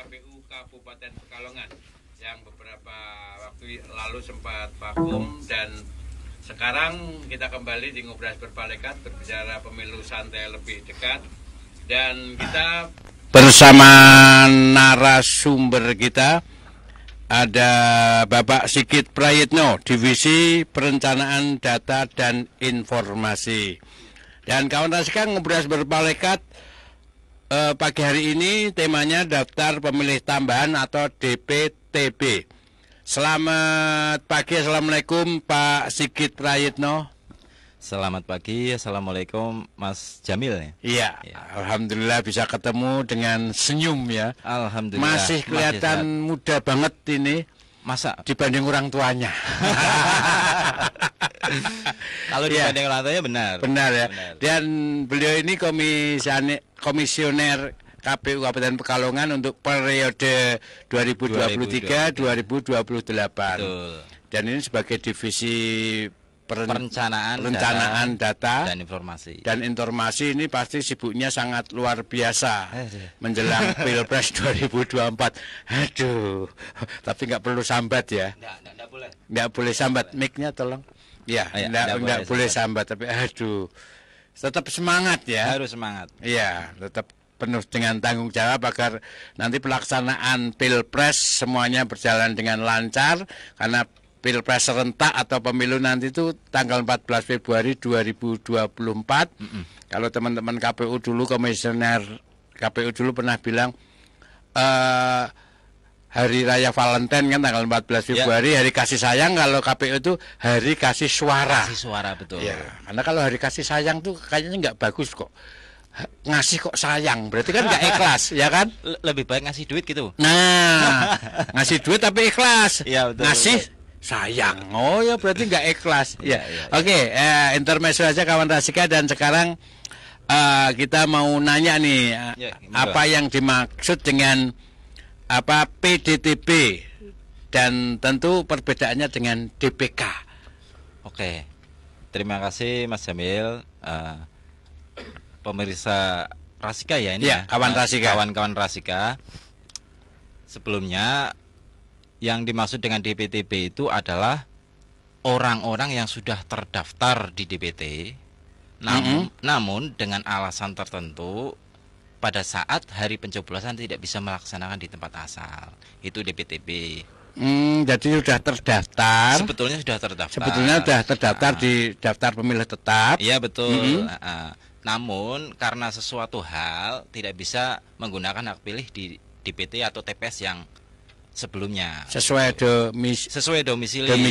KPU Kabupaten Pekalongan yang beberapa waktu lalu sempat vakum, dan sekarang kita kembali di Ngobras Berpalekat berbicara pemilu santai lebih dekat, dan kita bersama narasumber kita ada Bapak Sigit Prayitno, Divisi Perencanaan Data dan Informasi. Dan kawan Rasika Ngobras Berpalekat pagi hari ini temanya daftar pemilih tambahan atau DPTB. Selamat pagi, assalamualaikum Pak Sigit Prayitno. Selamat pagi, assalamualaikum Mas Jamil. Iya, ya. Alhamdulillah bisa ketemu dengan senyum ya. Alhamdulillah. Masih kelihatan muda banget ini. Masa dibanding orang tuanya? Kalau dibanding orang tuanya benar. Benar ya. Benar. Dan beliau ini komisioner KPU Kabupaten Pekalongan untuk periode 2023-2028. Betul. Dan ini sebagai divisi perencanaan data dan informasi. Dan informasi ini pasti sibuknya sangat luar biasa menjelang Pilpres 2024. Aduh, tapi nggak perlu sambat ya. Nggak boleh. Nggak boleh sambat, mic-nya tolong. Ya, nggak boleh sambat, tapi aduh, tetap semangat ya. Harus semangat. Iya, tetap penuh dengan tanggung jawab agar nanti pelaksanaan Pilpres semuanya berjalan dengan lancar, karena Pilpres serentak atau pemilu nanti itu tanggal 14 Februari 2024. Kalau teman-teman KPU dulu, komisioner KPU dulu pernah bilang Hari Raya Valentine kan tanggal 14 Februari, hari kasih sayang. Kalau KPU itu hari kasih suara. Kasih suara, betul. Ya, karena kalau hari kasih sayang tuh kayaknya nggak bagus kok. Ngasih kok sayang, berarti kan nggak ikhlas, ya kan? Lebih baik ngasih duit gitu. Nah, ngasih duit tapi ikhlas. Ya, betul, ngasih betul. Sayang, oh ya berarti nggak ikhlas. Ya. Oke, intermezzo aja kawan Rasika, dan sekarang kita mau nanya nih, apa yang dimaksud dengan apa PDTB, dan tentu perbedaannya dengan DPK. Oke, terima kasih Mas Jamil, pemirsa Rasika ya ini ya, kawan Rasika. Kawan-kawan Rasika. Sebelumnya, yang dimaksud dengan DPTB itu adalah orang-orang yang sudah terdaftar di DPT, namun dengan alasan tertentu pada saat hari pencoblosan tidak bisa melaksanakan di tempat asal. Itu DPTB. Jadi sudah terdaftar. Sebetulnya sudah terdaftar. Di daftar pemilih tetap. Iya, betul. Namun karena sesuatu hal tidak bisa menggunakan hak pilih di DPT atau TPS yang sebelumnya sesuai domisili. Agak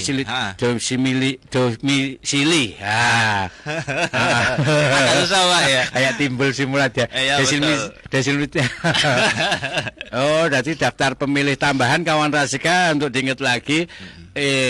susah Pak ya. Kayak timbul simulat ya. Desilitnya. Oh, berarti daftar pemilih tambahan kawan Rasika, untuk diingat lagi,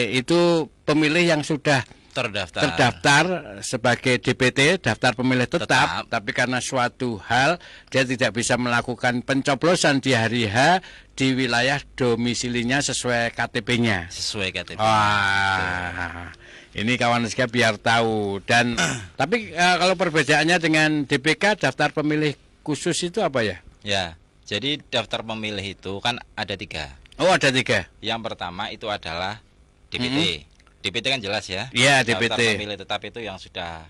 itu pemilih yang sudah terdaftar sebagai DPT, daftar pemilih tetap, tapi karena suatu hal dia tidak bisa melakukan pencoblosan di hari H di wilayah domisilinya sesuai KTP-nya. Sesuai KTP. Wah, ini kawan Rasika biar tahu. Dan tapi kalau perbedaannya dengan DPK, daftar pemilih khusus itu apa ya? Ya, jadi daftar pemilih itu kan ada 3. Oh, ada 3. Yang pertama itu adalah DPT. DPT kan jelas ya. Iya, DPT. Daftar pemilih tetap itu yang sudah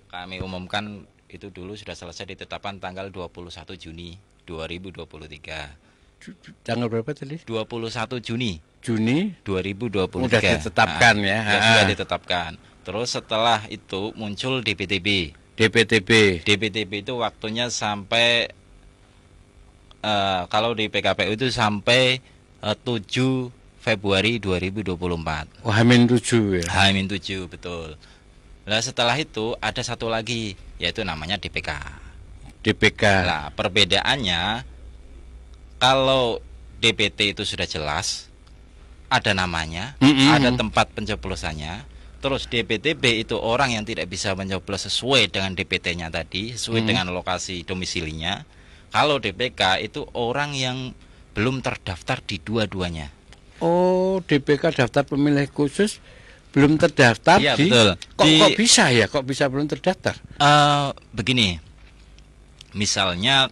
kami umumkan itu dulu sudah selesai ditetapkan tanggal 21 Juni 2023. Tanggal berapa tadi? 21 Juni 2023. Sudah ditetapkan ya. Sudah ditetapkan. Terus setelah itu muncul DPTB. DPTB itu waktunya sampai kalau di PKPU itu sampai 7 Februari 2024. Oh, H-7 ya. H-7, betul. Nah, setelah itu ada satu lagi, yaitu namanya DPK. Nah, perbedaannya, kalau DPT itu sudah jelas, ada namanya, ada tempat pencoblosannya. Terus DPTB itu orang yang tidak bisa mencoblos sesuai dengan DPT-nya tadi, sesuai dengan lokasi domisilinya. Kalau DPK itu orang yang belum terdaftar di dua-duanya. Oh, DPK daftar pemilih khusus belum terdaftar ya, di. Betul. Kok bisa ya? Kok bisa belum terdaftar? Begini, misalnya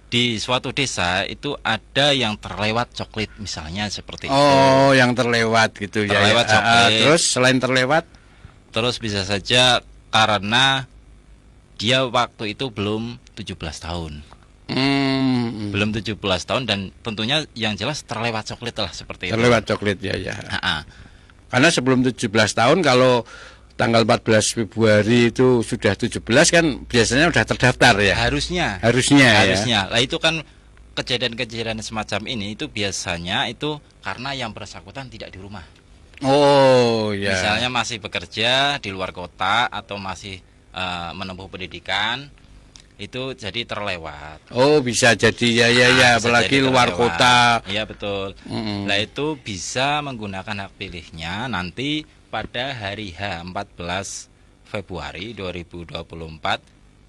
di suatu desa itu ada yang terlewat coklit misalnya seperti itu. Oh, yang terlewat gitu terlewat ya. Coklit. Terus selain terlewat, terus bisa saja karena dia waktu itu belum 17 tahun. Belum 17 tahun dan tentunya yang jelas terlewat coklit lah seperti itu. Terlewat coklit ya. Karena sebelum 17 tahun kalau tanggal 14 Februari itu sudah 17 kan biasanya sudah terdaftar ya. Harusnya. Ya. Lah itu kan kejadian-kejadian semacam ini itu biasanya itu karena yang bersangkutan tidak di rumah. Oh ya. Misalnya masih bekerja di luar kota atau masih menempuh pendidikan, itu jadi terlewat. Oh bisa jadi ya apalagi luar kota. Iya betul. Nah itu bisa menggunakan hak pilihnya nanti pada hari H 14 Februari 2024.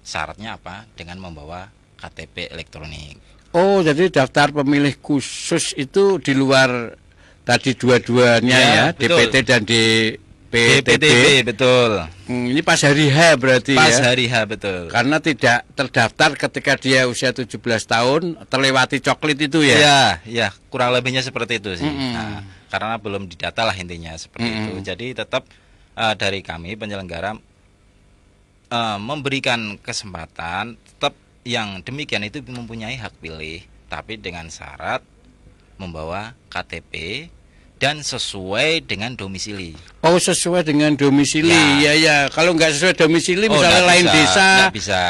Syaratnya apa? Dengan membawa KTP elektronik. Oh jadi daftar pemilih khusus itu di luar tadi dua-duanya ya DPT dan DPTB. Betul. Ini pas hari H berarti pas ya. Pas hari H betul. Karena tidak terdaftar ketika dia usia 17 tahun terlewati coklit itu ya. Iya, kurang lebihnya seperti itu sih. Nah, karena belum didata lah intinya seperti itu. Jadi tetap dari kami penyelenggara memberikan kesempatan tetap yang demikian itu mempunyai hak pilih, tapi dengan syarat membawa KTP dan sesuai dengan domisili. Oh sesuai dengan domisili ya. Kalau nggak sesuai domisili misalnya lain bisa, desa nggak bisa.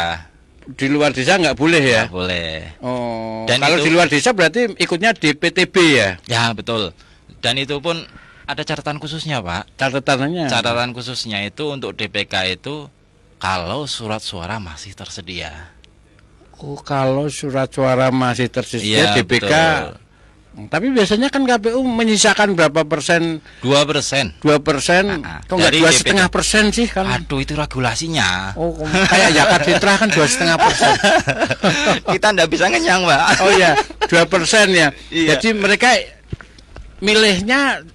Di luar desa nggak boleh ya? Nggak boleh. Oh. Dan kalau di luar desa berarti ikutnya DPTB ya? Ya betul. Dan itu pun ada catatan khususnya Pak. Catatan khususnya itu untuk DPK itu kalau surat suara masih tersedia. Oh kalau surat suara masih tersedia ya, DPK. Betul. Tapi biasanya kan KPU menyisakan berapa persen? 2%. 2%. Kok nggak 2,5% sih kan? Aduh itu regulasinya. Oh kayak zakat fitrah kan 2,5%. Kita nggak bisa ngenyang Pak. Oh ya 2% ya. Iya. Jadi mereka milihnya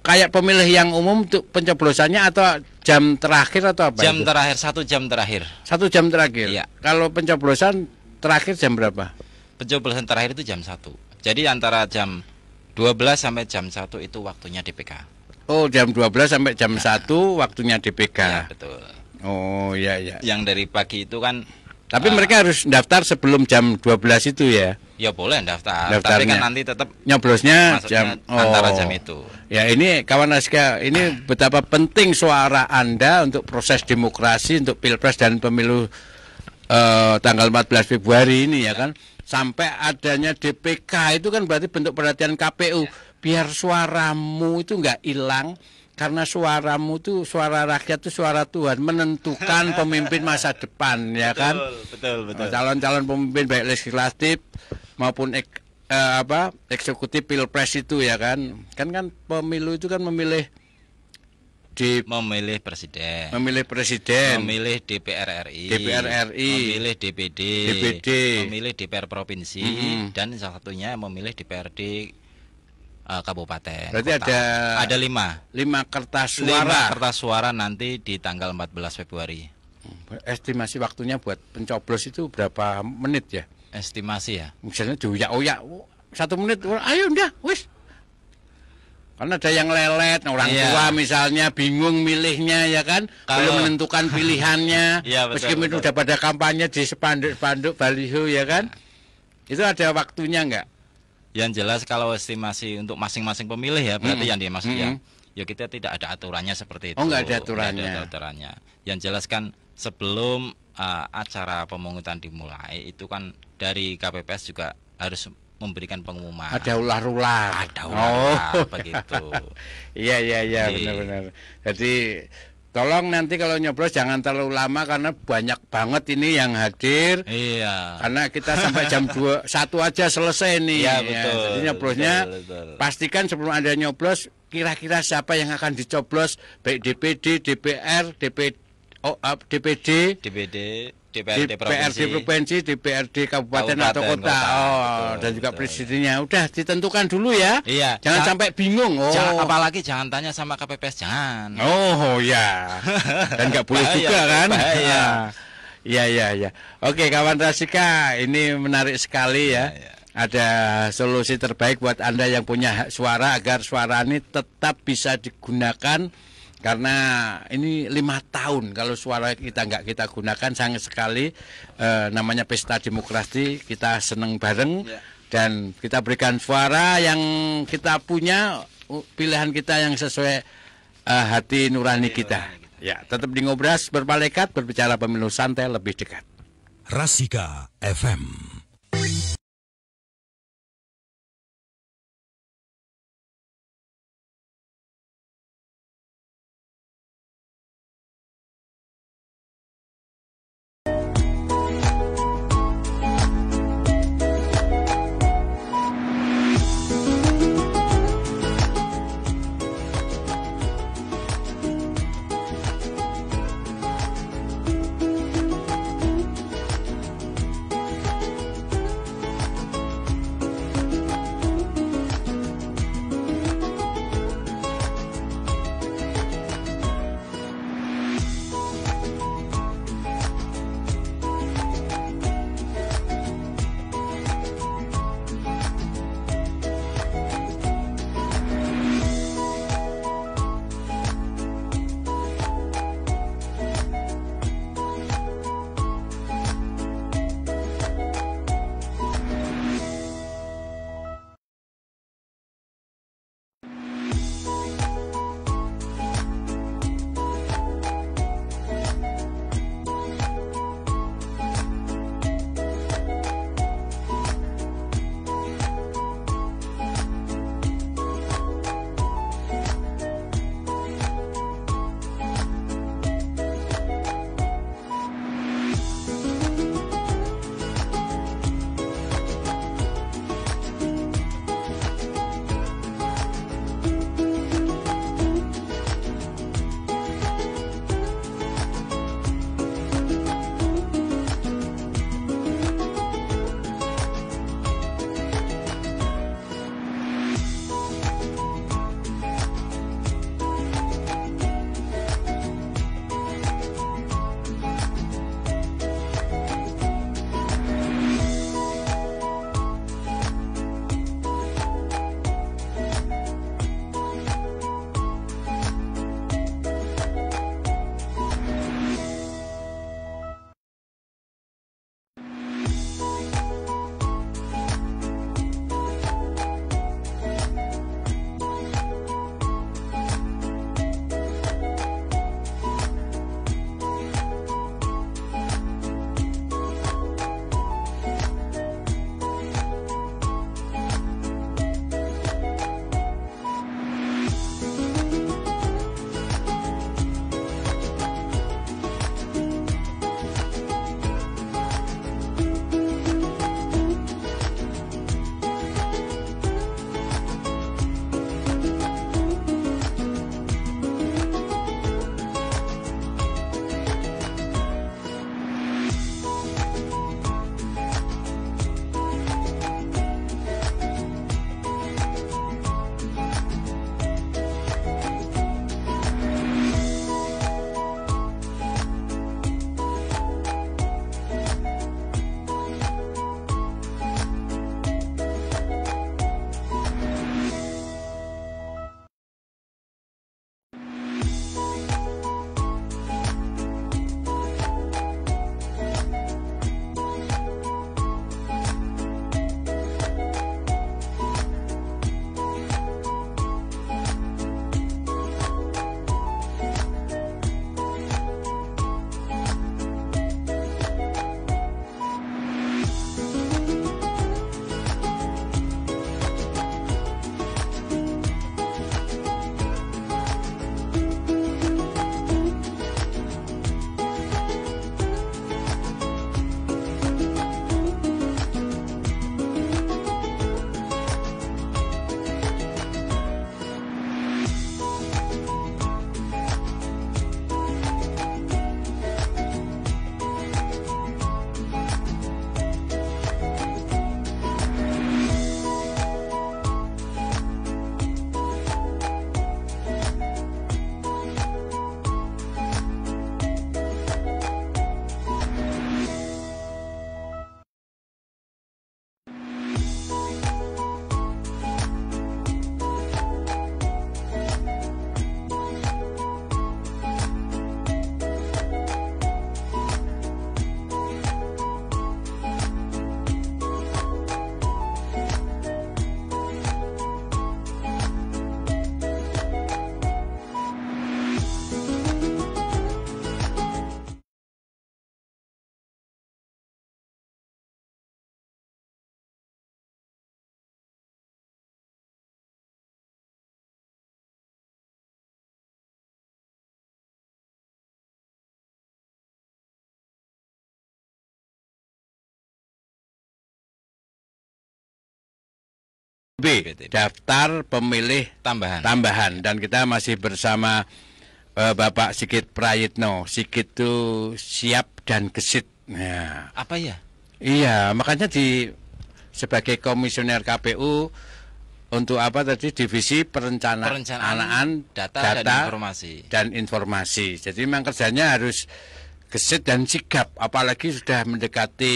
kayak pemilih yang umum untuk pencoblosannya atau jam terakhir atau apa? Jam terakhir 1 jam terakhir. 1 jam terakhir. Iya. Kalau pencoblosan terakhir jam berapa? Pencoblosan terakhir itu jam 1. Jadi antara jam 12 sampai jam 1 itu waktunya DPK. Oh, jam 12 sampai jam 1 waktunya DPK. Ya, betul. Oh, ya. Yang dari pagi itu kan. Tapi mereka harus daftar sebelum jam 12 itu ya? Ya boleh daftar. Daftarnya. Tapi kan nanti tetap nyoblosnya jam antara jam itu. Ya ini kawan Raska, ini betapa penting suara Anda untuk proses demokrasi, untuk Pilpres dan pemilu tanggal 14 Februari ini ya kan. Sampai adanya DPK itu kan berarti bentuk perhatian KPU biar suaramu itu nggak hilang, karena suaramu itu suara rakyat itu suara Tuhan menentukan pemimpin masa depan ya kan. Betul. Calon-calon pemimpin baik legislatif maupun eksekutif Pilpres itu ya kan. Kan pemilu itu kan memilih presiden, memilih DPR RI, memilih DPD, memilih DPR provinsi, dan salah satunya memilih DPRD kabupaten. Berarti kota. Ada 5 kertas suara. 5 kertas suara nanti di tanggal 14 Februari. Estimasi waktunya buat pencoblos itu berapa menit ya? Estimasi ya. Misalnya dioyak-oyak 1 menit, ayo udah, wis. Karena ada yang lelet, orang tua misalnya bingung milihnya ya kan, belum menentukan pilihannya, meskipun udah pada kampanye di spanduk baliho ya kan, itu ada waktunya nggak? Yang jelas kalau estimasi untuk masing-masing pemilih ya, berarti yang dimaksud ya kita tidak ada aturannya seperti itu. Oh nggak ada aturannya. Nggak ada aturannya. Yang jelas kan sebelum acara pemungutan dimulai itu kan dari KPPS juga harus memberikan pengumuman. Ada ular-ular. Begitu. Iya benar-benar. Jadi tolong nanti kalau nyoblos jangan terlalu lama karena banyak banget ini yang hadir. Iya. Karena kita sampai jam 1 aja selesai nih. Iya betul. Jadi nyoblosnya betul. Pastikan sebelum Anda nyoblos kira-kira siapa yang akan dicoblos, baik DPD, DPR, DPD, DPRD provinsi, DPRD kabupaten atau kota. Dan juga presidennya. Udah ditentukan dulu ya. Iya. Jangan sampai bingung. Apalagi jangan tanya sama KPPS, jangan. Oh ya. Dan nggak boleh juga kan. Bahaya. Iya. Oke, kawan Rasika, ini menarik sekali ya. Ada solusi terbaik buat Anda yang punya hak suara agar suara ini tetap bisa digunakan. Karena ini 5 tahun kalau suara kita nggak kita gunakan, sangat sekali. Namanya pesta demokrasi, kita seneng bareng. Dan kita berikan suara yang kita punya, pilihan kita yang sesuai hati nurani kita. Ya, tetap di Ngobras Berpalekat, berbicara pemilu santai lebih dekat. Rasika FM. daftar pemilih tambahan. Dan kita masih bersama Bapak Sigit Prayitno. Sigit itu siap dan gesit. Nah, apa ya? Iya, makanya sebagai komisioner KPU untuk apa tadi divisi perencanaan data dan informasi. Jadi memang kerjanya harus gesit dan sigap, apalagi sudah mendekati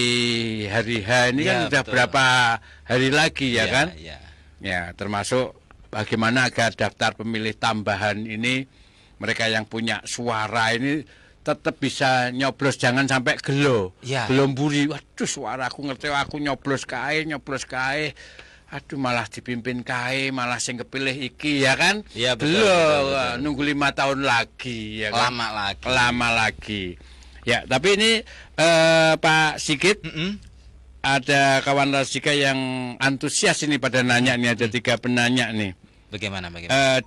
hari H ini kan sudah berapa hari lagi ya kan? Ya, termasuk bagaimana agar daftar pemilih tambahan ini mereka yang punya suara ini tetap bisa nyoblos, jangan sampai gelo buri. Waduh, suara aku ngerti aku nyoblos kae. Aduh, malah dipimpin kae, malah sing kepilih iki ya kan? Iya, betul. Nunggu 5 tahun lagi ya kan? Lama lagi. Ya, tapi ini Pak Sigit, ada kawan Rasika yang antusias ini pada nanya nih, ada 3 penanya nih. Bagaimana?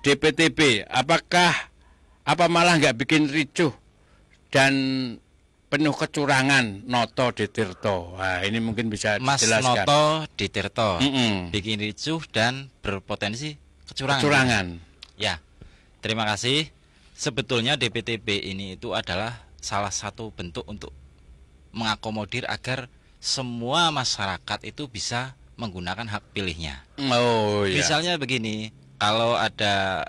DPTB, apa malah nggak bikin ricuh dan penuh kecurangan Noto Ditirto? Nah, ini mungkin bisa dijelaskan. Mas Noto Ditirto bikin ricuh dan berpotensi kecurangan. Ya, terima kasih. Sebetulnya DPTB ini itu adalah salah satu bentuk untuk mengakomodir agar semua masyarakat itu bisa menggunakan hak pilihnya. Oh iya. Misalnya begini, kalau ada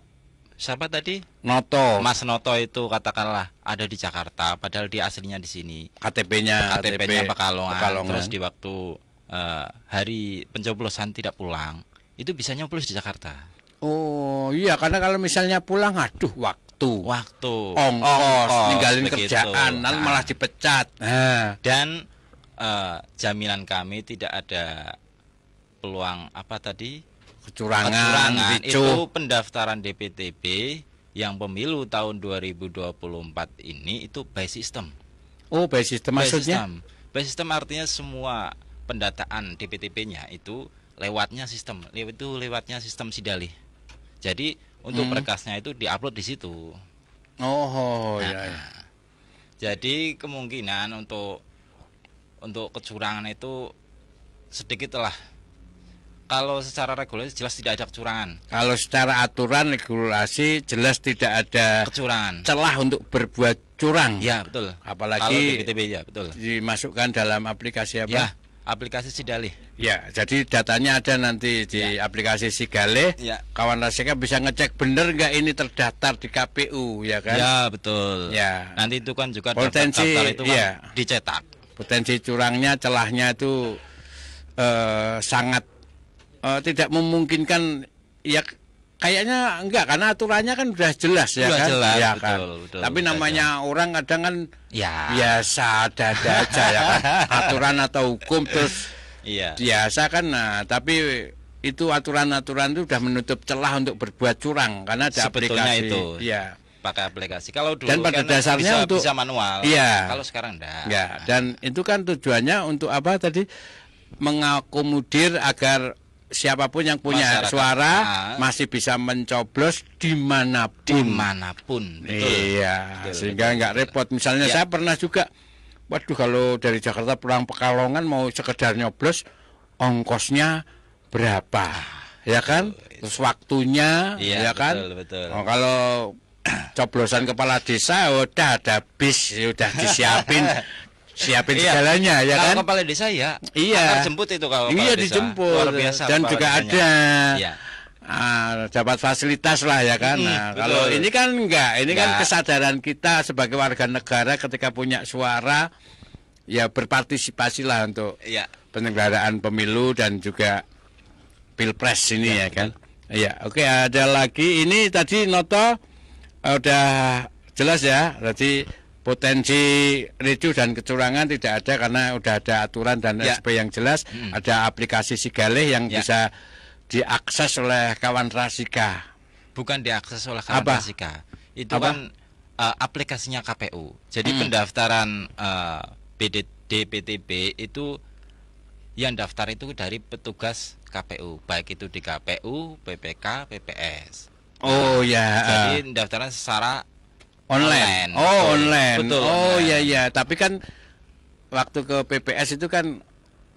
siapa tadi? Noto. Mas Noto itu katakanlah ada di Jakarta, padahal dia aslinya di sini. KTP-nya Pekalongan. Terus di waktu hari pencoblosan tidak pulang, itu bisa nyoblos di Jakarta. Oh iya, karena kalau misalnya pulang, aduh waktu, ongkos, ninggalin kerjaan, lalu malah dipecat. Dan jaminan kami tidak ada peluang apa tadi? Kecurangan. Itu pendaftaran DPTB yang pemilu tahun 2024 ini itu by system. Oh, by system maksudnya? By system artinya semua pendataan DPTB-nya itu lewatnya sistem Sidalih. Jadi untuk berkasnya itu diupload di situ. Iya. Jadi kemungkinan untuk kecurangan itu sedikit lah. Kalau secara regulasi jelas tidak ada kecurangan. Kalau secara aturan regulasi jelas tidak ada kecurangan. Celah untuk berbuat curang. Ya, betul. Apalagi kalau DPTB ya, betul. Dimasukkan dalam aplikasi apa? Ya, aplikasi Sidalih. Ya, jadi datanya ada nanti di aplikasi Sidalih. Ya. Kawan Rasika bisa ngecek bener nggak ini terdaftar di KPU, ya kan? Ya, betul. Ya. Nanti itu kan juga potensi daftar itu kan dicetak. Potensi curangnya, celahnya itu sangat tidak memungkinkan, ya kayaknya enggak, karena aturannya kan sudah jelas ya kan. Jelas, ya, betul, kan? betul. Tapi namanya orang kadang kan ya biasa ada aja ya kan. Aturan atau hukum terus biasa kan. Nah, tapi itu aturan-aturan itu sudah menutup celah untuk berbuat curang karena ada sebetulnya aplikasi. Itu. Ya. Pakai aplikasi. Kalau dulu dan pada kan dasarnya bisa manual. Iya. Kalau sekarang enggak. Ya, dan itu kan tujuannya untuk apa tadi? Mengakomodir agar siapapun yang punya suara masih bisa mencoblos dimanapun. Betul. Iya, sehingga nggak repot. Misalnya saya pernah juga, waduh, kalau dari Jakarta pulang Pekalongan mau sekedar nyoblos, ongkosnya berapa, ya kan? Terus waktunya, ya kan? Betul. Oh, kalau coblosan kepala desa udah ada bis, udah disiapin segalanya ya kan. Kalau kepala desa jemput itu kalau kepala desa. Dijemput. Luar biasa. Dan juga ada dapat fasilitas lah ya kan. Nah, kalau ini kan enggak, ini kan kesadaran kita sebagai warga negara ketika punya suara ya berpartisipasi lah untuk penyelenggaraan pemilu dan juga pilpres ini ya kan. Iya, oke, ada lagi ini tadi Noto udah jelas ya. Berarti potensi ricuh dan kecurangan tidak ada karena udah ada aturan dan SP yang jelas. Ada aplikasi Sidalih yang bisa diakses oleh kawan Rasika. Bukan diakses oleh kawan Rasika. Itu kan aplikasinya KPU. Jadi pendaftaran DPTB itu yang daftar itu dari petugas KPU, baik itu di KPU, PPK, PPS. Jadi pendaftaran secara online. Online. Betul. Iya. Tapi kan waktu ke PPS itu kan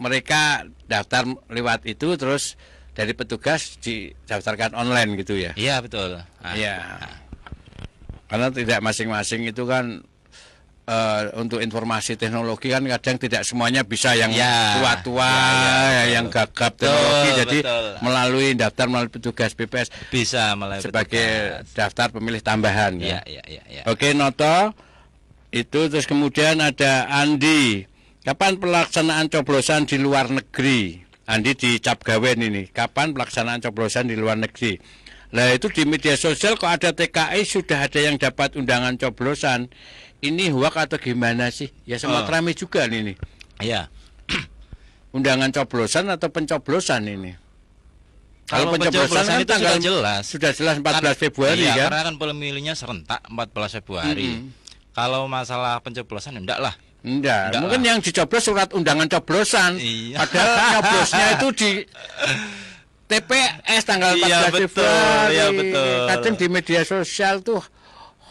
mereka daftar lewat itu terus dari petugas didaftarkan online gitu ya? Iya betul. Iya. Karena tidak masing-masing itu kan untuk informasi teknologi kan kadang tidak semuanya bisa yang tua-tua, yang gagap teknologi. Jadi melalui petugas BPS bisa melalui sebagai petugas. Daftar pemilih tambahan. Iya. Oke, noto itu. Terus kemudian ada Andi. Kapan pelaksanaan coblosan di luar negeri? Andi di Capgawen ini. Kapan pelaksanaan coblosan di luar negeri? Nah itu di media sosial kok ada TKI sudah ada yang dapat undangan coblosan. Ini hoak atau gimana sih? Ya sempat ramai juga ini. Iya. Undangan coblosan atau pencoblosan ini? Kalau pencoblosan itu sudah jelas. Sudah jelas 14 Februari kan? Karena kan pemilihnya serentak 14 Februari. Kalau masalah pencoblosan enggak lah. Enggak. Mungkin yang dicoblos surat undangan coblosan. Iya. Padahal coblosnya itu di TPS tanggal 14 Februari. Iya betul. Kadang di media sosial tuh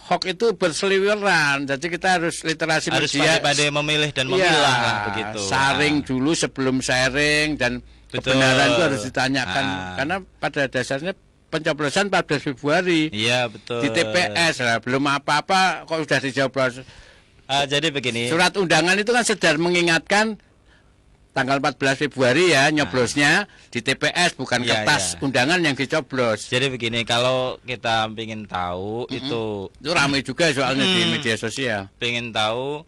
hoax itu berseliweran, jadi kita harus literasi harus media. Pandai memilah dan memilah begitu. Saring dulu sebelum sharing dan kebenaran itu harus ditanyakan. Karena pada dasarnya pencoblosan 14 Februari. Iya betul. Di TPS lah, belum apa-apa kok sudah dijoblos. Jadi begini. Surat undangan itu kan sedang mengingatkan tanggal 14 Februari ya nyoblosnya di TPS, bukan kertas undangan yang dicoblos. Jadi begini, kalau kita ingin tahu itu ramai juga soalnya di media sosial. Pengen tahu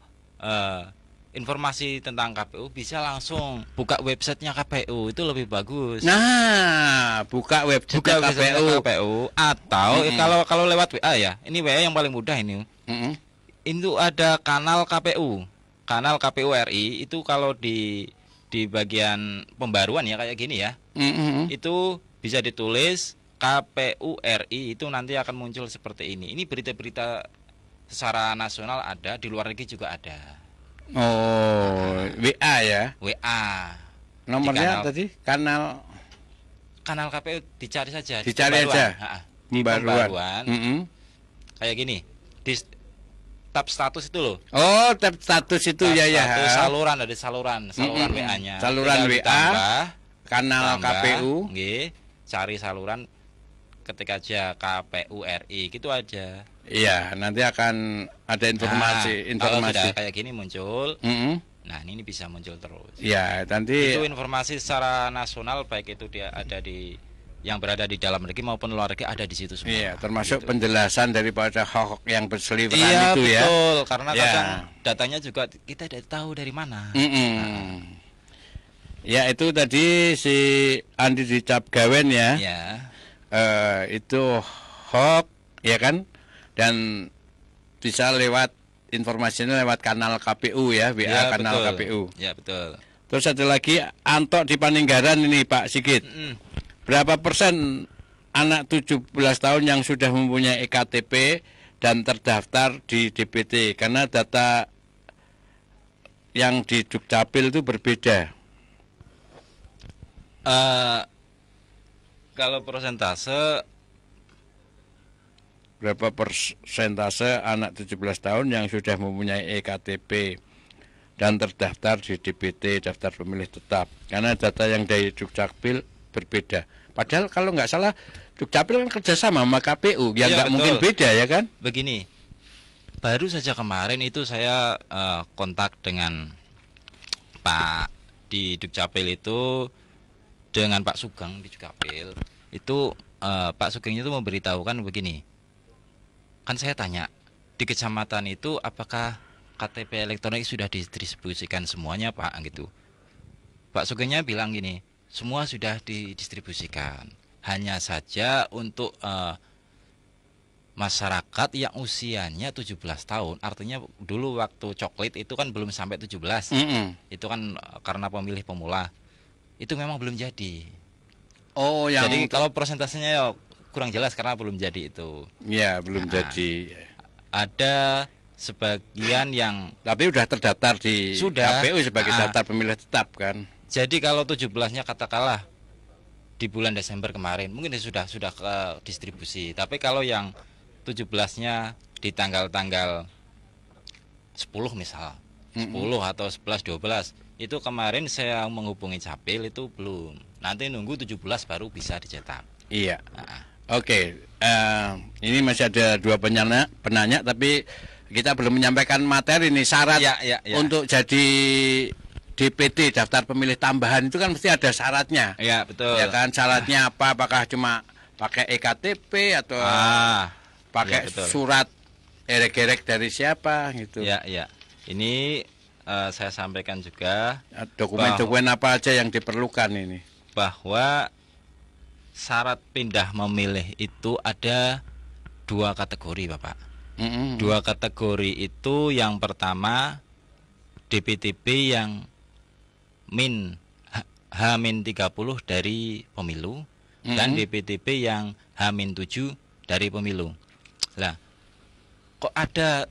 informasi tentang KPU bisa langsung buka websitenya KPU, itu lebih bagus. Nah, buka website KPU atau kalau lewat WA ya. Ini WA yang paling mudah ini. Itu ada kanal KPU. Kanal KPU RI itu kalau di bagian pembaruan ya kayak gini ya. Itu bisa ditulis KPU RI, itu nanti akan muncul seperti ini. Ini berita-berita secara nasional ada, di luar negeri juga ada. WA ya. WA. Nomornya tadi kanal KPU dicari saja. Dicari aja. Di pembaruan. Kayak gini. Di tab status itu loh. Oh, tab status itu tab status, saluran ada saluran WA-nya. Saluran WA, kanal KPU. Cari saluran, ketik aja KPU RI, gitu aja. Iya, nanti akan ada informasi. Kalau sudah kayak gini muncul. Nah, ini bisa muncul terus. Ya, nanti itu informasi secara nasional, baik itu dia ada di yang berada di dalam negeri maupun luar negeri, ada di situ semua. Iya, termasuk gitu. Penjelasan daripada hoax yang berseliweran itu ya. Iya betul, karena kadang datanya juga kita tidak tahu dari mana. Ya itu tadi si Andi di Capgawen ya. Itu hoax ya kan, dan bisa lewat informasinya lewat kanal KPU ya, WA kanal betul. KPU. Ya betul. Terus ada lagi Antok di Paninggaran ini Pak Sigit. Berapa persen anak 17 tahun yang sudah mempunyai EKTP dan terdaftar di DPT? Karena data yang di Dukcapil itu berbeda. Kalau persentase, berapa persentase anak 17 tahun yang sudah mempunyai EKTP dan terdaftar di DPT, daftar pemilih tetap? Karena data yang dari Dukcapil berbeda. Padahal kalau nggak salah Dukcapil kan kerjasama sama KPU, yang nggak mungkin beda ya kan? Begini, baru saja kemarin itu saya kontak dengan Pak di Dukcapil itu, dengan Pak Sugeng di Dukcapil itu. Pak Sugeng itu memberitahukan begini, kan saya tanya di kecamatan itu apakah KTP elektronik sudah didistribusikan semuanya Pak gitu. Pak Sugengnya bilang gini, semua sudah didistribusikan, hanya saja untuk masyarakat yang usianya 17 tahun, artinya dulu waktu coklit itu kan belum sampai 17, itu kan karena pemilih pemula, itu memang belum jadi. Jadi kalau persentasenya ya kurang jelas karena belum jadi itu. Ya belum jadi. Ada sebagian yang tapi sudah terdaftar di KPU sebagai daftar pemilih tetap kan. Jadi kalau 17-nya katakanlah di bulan Desember kemarin, mungkin sudah ke distribusi. Tapi kalau yang 17-nya di tanggal-tanggal 10 misal, 10 atau 11, 12, itu kemarin saya menghubungi Capil itu belum. nanti nunggu 17 baru bisa dicetak. Iya. Oke. Ini masih ada 2 penanya, tapi kita belum menyampaikan materi nih, syarat untuk jadi DPT, daftar pemilih tambahan itu kan mesti ada syaratnya. Iya, betul. Ya kan, syaratnya apa? Apakah cuma pakai EKTP atau pakai surat erek-erek dari siapa gitu? Ya. Ini saya sampaikan juga dokumen-dokumen apa aja yang diperlukan ini. Bahwa syarat pindah memilih itu ada 2 kategori, Bapak. 2 kategori itu, yang pertama DPTP yang H-30 dari pemilu, dan DPTP yang H-7 dari pemilu. Nah, kok ada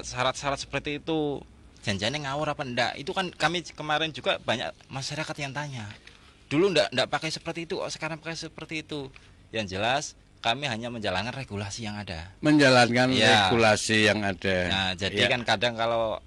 syarat-syarat seperti itu? Janjiannya ngawur apa enggak? Itu kan kami kemarin juga banyak masyarakat yang tanya. Dulu enggak pakai seperti itu, sekarang pakai seperti itu. Yang jelas kami hanya menjalankan regulasi yang ada. Menjalankan regulasi yang ada. Nah, jadi kan kadang kalau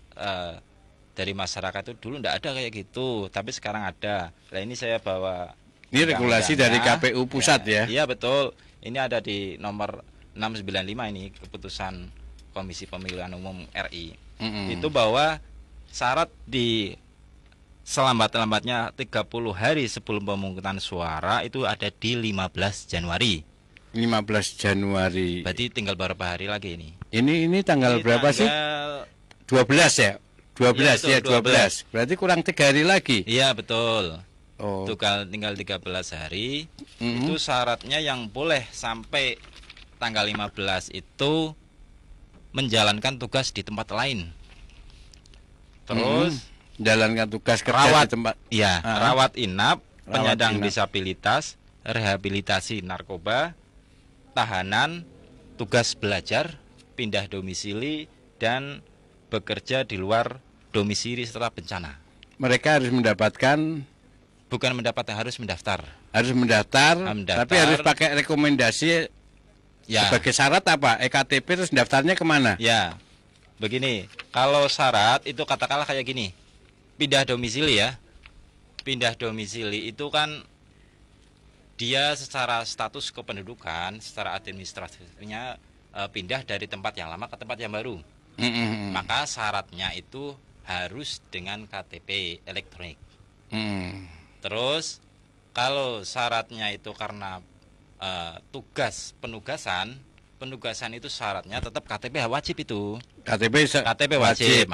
dari masyarakat itu dulu enggak ada kayak gitu, tapi sekarang ada. Nah, ini saya bawa. Ini regulasi dari KPU pusat ya? Iya, betul. Ini ada di nomor 695 ini, keputusan Komisi Pemilihan Umum RI. Itu bahwa syarat di selambat-lambatnya 30 hari sebelum pemungutan suara itu ada di 15 Januari. 15 Januari. Berarti tinggal beberapa hari lagi ini. Ini tanggal berapa sih? 12 ya? 12 ya, 12. Berarti kurang 3 hari lagi. Iya, betul. Tinggal 13 hari. Itu syaratnya yang boleh sampai tanggal 15 itu menjalankan tugas di tempat lain. Terus menjalankan tugas kerja di tempat. Iya, rawat inap, penyandang disabilitas, rehabilitasi narkoba, tahanan, tugas belajar, pindah domisili, dan bekerja di luar domisili setelah bencana. Mereka harus mendapatkan, bukan mendapatkan, harus mendaftar. Harus mendaftar, tapi harus pakai rekomendasi. Sebagai syarat apa? EKTP, terus daftarnya kemana? Ya, begini, kalau syarat itu katakanlah kayak gini, pindah domisili ya. Pindah domisili itu kan dia secara status kependudukan, secara administratifnya pindah dari tempat yang lama ke tempat yang baru. Maka syaratnya itu harus dengan KTP elektronik. Terus kalau syaratnya itu karena tugas penugasan itu syaratnya tetap KTP wajib itu. KTP wajib.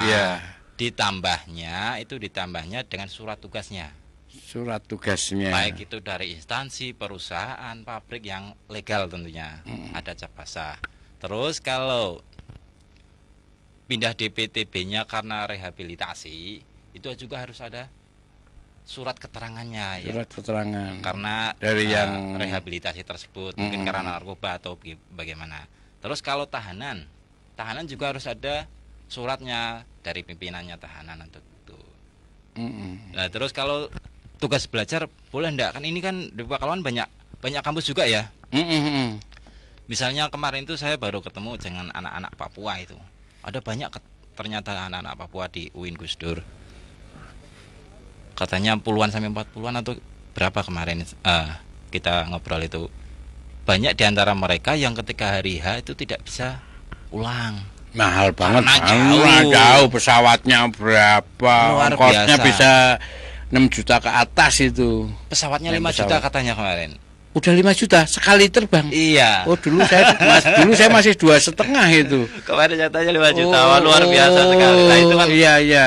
Ditambahnya dengan surat tugasnya. Surat tugasnya. Baik itu dari instansi, perusahaan, pabrik yang legal tentunya. Ada cap basah. Terus kalau pindah DPTB-nya karena rehabilitasi, itu juga harus ada surat keterangannya. Surat keterangan. Karena dari yang rehabilitasi tersebut, mungkin karena narkoba atau bagaimana. Terus kalau tahanan juga harus ada suratnya dari pimpinannya tahanan untuk itu. Nah, terus kalau tugas belajar boleh enggak? Kan ini kan di Pekalongan banyak kampus juga ya. Misalnya kemarin itu saya baru ketemu dengan anak-anak Papua itu. Ada banyak ternyata anak-anak Papua di UIN Gus Dur. Katanya puluhan sampai 40-an atau berapa kemarin kita ngobrol itu. Banyak di antara mereka yang ketika hari H itu tidak bisa pulang. Mahal banget, jauh pesawatnya berapa, ongkosnya bisa 6 juta ke atas itu. Pesawatnya 5 juta katanya kemarin. Udah 5 juta sekali terbang. Iya. Oh dulu saya masih 2,5 itu. Kemarin katanya 5 juta, luar biasa sekali. Nah itu kan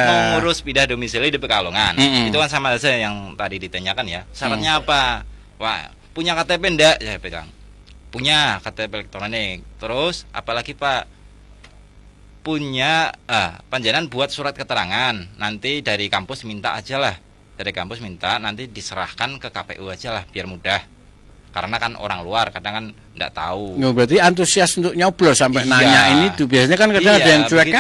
mengurus pindah domisili di Pekalongan. Itu kan sama saja yang tadi ditanyakan ya. Syaratnya apa? Wah, punya KTP enggak? Saya pegang. Punya KTP elektronik. Terus apalagi Pak? Punya panjenengan buat surat keterangan. Nanti dari kampus minta aja lah. Dari kampus minta, nanti diserahkan ke KPU aja lah biar mudah. Karena kan orang luar kadang kan enggak tahu. Berarti antusias untuk nyoblos sampai nanya ini tuh. Biasanya kan kadang ada yang cuek,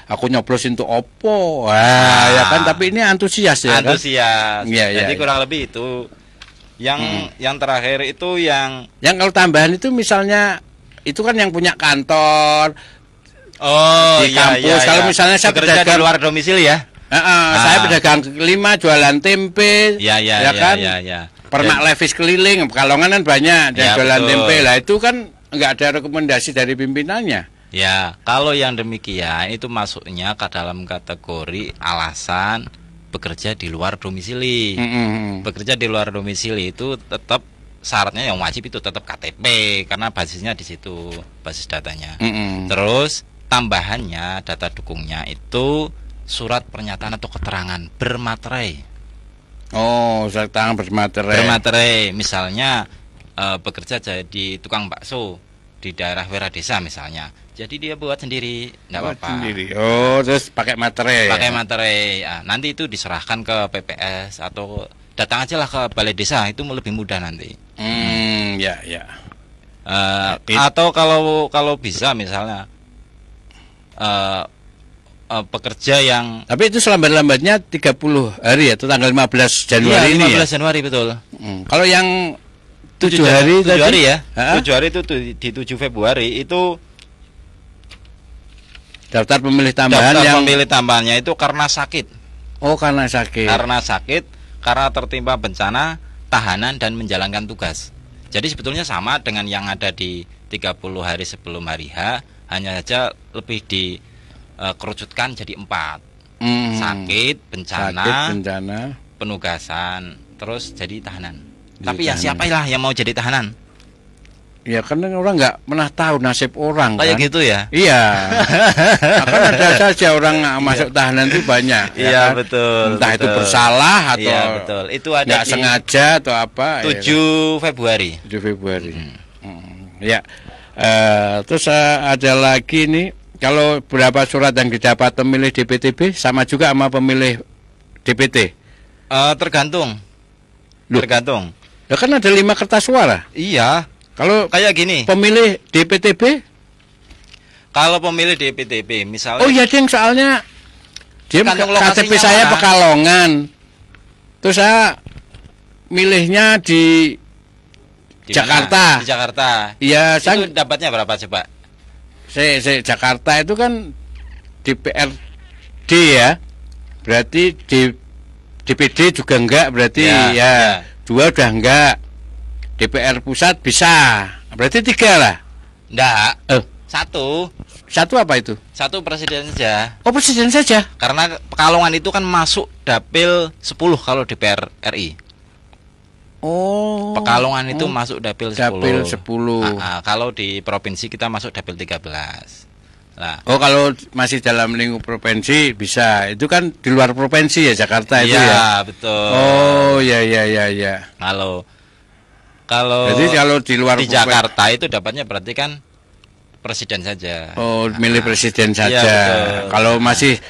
aku nyoblos untuk opo. Ya kan, tapi ini antusias ya. Antusias. Kan? Jadi kurang lebih itu. Yang terakhir itu yang kalau tambahan itu misalnya itu kan yang punya kantor. Di kampus. Kalau misalnya saya bekerja di luar domisili ya. Saya pedagang kelima, jualan tempe, ya kan? Ya. Permak Levis keliling, Pekalongan kan banyak yang jualan tempe. Lah itu kan nggak ada rekomendasi dari pimpinannya. Ya, kalau yang demikian itu masuknya ke dalam kategori alasan bekerja di luar domisili. Bekerja di luar domisili itu tetap syaratnya yang wajib itu tetap KTP karena basisnya di situ, basis datanya. Terus tambahannya data dukungnya itu surat pernyataan atau keterangan bermaterai. Oh, surat keterangan bermaterai. Bermaterai, misalnya bekerja jadi tukang bakso di daerah Weradesa misalnya. Jadi dia buat sendiri, enggak apa-apa. Oh, terus pakai materai. Pakai materai. Nanti itu diserahkan ke PPS atau datang aja lah ke balai desa, itu lebih mudah nanti. Ya. Atau kalau bisa misalnya pekerja yang tapi itu selambat-lambatnya 30 hari atau tanggal 15 Januari ini 15 Januari betul. Kalau yang 7 hari 7 hari ya. 7 hari itu di 7 Februari itu daftar pemilih tambahan. Daftar pemilih tambahannya itu karena sakit. Oh, karena sakit. Karena sakit, karena tertimpa bencana, tahanan dan menjalankan tugas. Jadi sebetulnya sama dengan yang ada di 30 hari sebelum hari H, hanya saja lebih dikerucutkan jadi 4. Sakit, bencana, penugasan, terus jadi tahanan. Tapi ya siapa lah yang mau jadi tahanan? Ya karena orang nggak pernah tahu nasib orang. Kayak kan? gitu ya? Iya. Akan ada saja orang masuk tahanan itu banyak. Iya ya kan? Betul. Entah betul. Itu bersalah atau betul. Itu ada nggak sengaja atau apa. 7 ya. Februari. 7 Februari. Ya. Terus ada lagi nih. Kalau berapa surat yang didapat pemilih DPTB sama juga sama pemilih DPT? Tergantung. Loh. Tergantung. Ya kan ada 5 kertas suara. Iya. Kalau kayak gini, pemilih DPTB? Kalau pemilih DPTB, misalnya. Oh iya, Ding, soalnya dia KTP saya Pekalongan. Terus saya milihnya di Jakarta. Di Jakarta. Iya, itu dapatnya berapa coba? Jakarta itu kan DPRD ya. Berarti di DPD juga enggak, berarti ya. 2 udah enggak. DPR pusat bisa, berarti 3 lah. Enggak. 1 apa itu? 1 presiden saja. Oh, presiden saja. Karena Pekalongan itu kan masuk dapil 10 kalau DPR RI. Oh. Pekalongan itu masuk dapil 10. Dapil 10. Kalau di provinsi kita masuk dapil 13. Nah. Oh, kalau masih dalam lingkup provinsi bisa. Itu kan di luar provinsi ya Jakarta itu ya. Iya, betul. Oh, ya. Jadi kalau di luar Jakarta itu dapatnya berarti kan presiden saja. Oh, milih presiden saja. Ya, kalau masih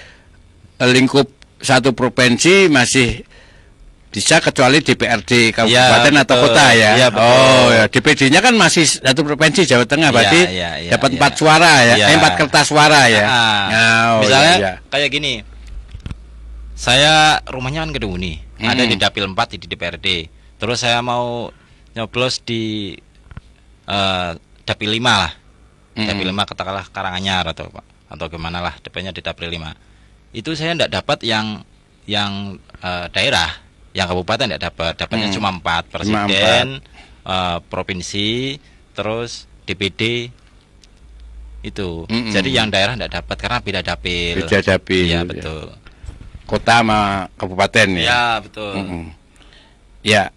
lingkup satu provinsi masih bisa kecuali DPRD kabupaten atau kota ya. Ya, oh, ya DPD-nya kan masih satu provinsi Jawa Tengah, berarti dapat 4 suara ya. 4 kertas suara ya. Misalnya kayak gini. Saya rumahnya kan Keduni, ada di dapil 4 di DPRD. Terus saya mau nyoblos di dapil 5 lah. Dapil 5 katakanlah Karanganyar atau gimana lah, DP-nya di dapil 5. Itu saya tidak dapat yang daerah, yang kabupaten tidak dapat. Dapatnya cuma 4, presiden, provinsi, terus DPD itu. Jadi yang daerah tidak dapat karena beda dapil. Beda dapil. Iya, betul. Kota sama kabupaten ya. Iya, betul. Ya,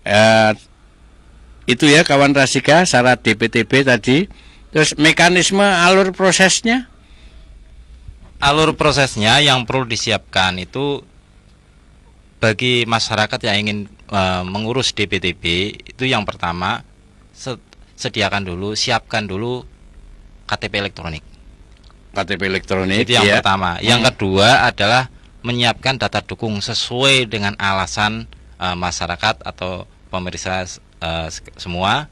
itu ya kawan Rasika syarat DPTB tadi. Terus mekanisme alur prosesnya? Alur prosesnya yang perlu disiapkan itu bagi masyarakat yang ingin mengurus DPTB itu yang pertama siapkan dulu KTP elektronik. KTP elektronik itu yang pertama. Yang kedua adalah menyiapkan data dukung sesuai dengan alasan masyarakat atau pemirsa semua.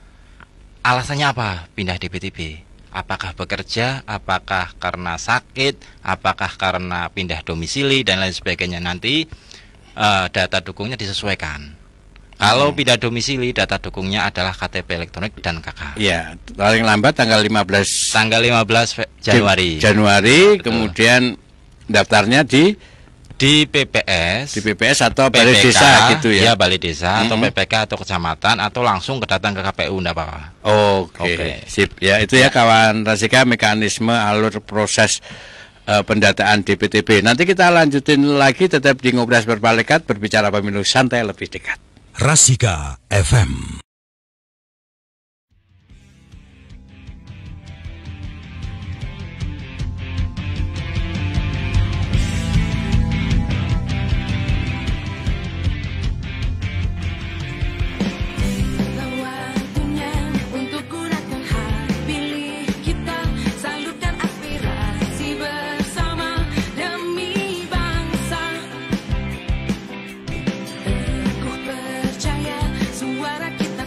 Alasannya apa pindah DPTB? Apakah bekerja, apakah karena sakit, apakah karena pindah domisili dan lain sebagainya. Nanti data dukungnya disesuaikan. Kalau pindah domisili, data dukungnya adalah KTP elektronik dan KK. Iya, paling lambat tanggal 15. Tanggal 15 Januari. Januari, kemudian daftarnya di Di PPS atau balai desa gitu ya? Iya, balai desa atau PPK atau kecamatan atau langsung datang ke KPU, enggak apa-apa. Oke. Sip. Ya, itu ya kawan Rasika mekanisme alur proses pendataan DPTB. Nanti kita lanjutin lagi tetap di Ngobras Berpalekat, berbicara pemilu santai lebih dekat. Rasika FM. Percaya suara kita